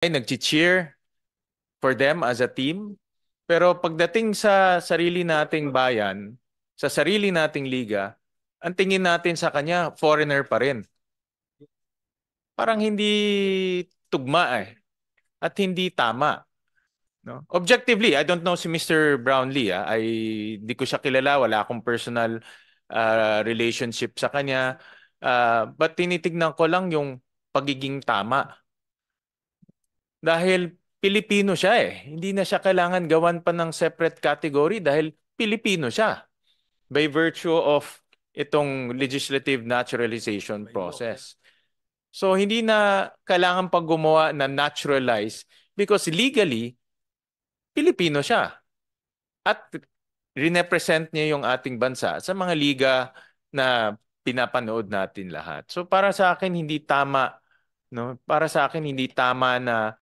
ay nag-cheer for them as a team. Pero pagdating sa sarili nating bayan, sa sarili nating liga, ang tingin natin sa kanya, foreigner pa rin. Parang hindi tugma at hindi tama. No? Objectively, I don't know si Mr. Brownlee. Ay di ko siya kilala, wala akong personal relationship sa kanya. But tinitignan ko lang yung pagiging tama. Dahil Pilipino siya eh. Hindi na siya kailangan gawan pa ng separate category dahil Pilipino siya by virtue of itong legislative naturalization process. So hindi na kailangan pag gumawa na naturalize because legally, Pilipino siya. At rinepresent niya yung ating bansa sa mga liga na pinapanood natin lahat. So para sa akin hindi tama, no? Para sa akin hindi tama na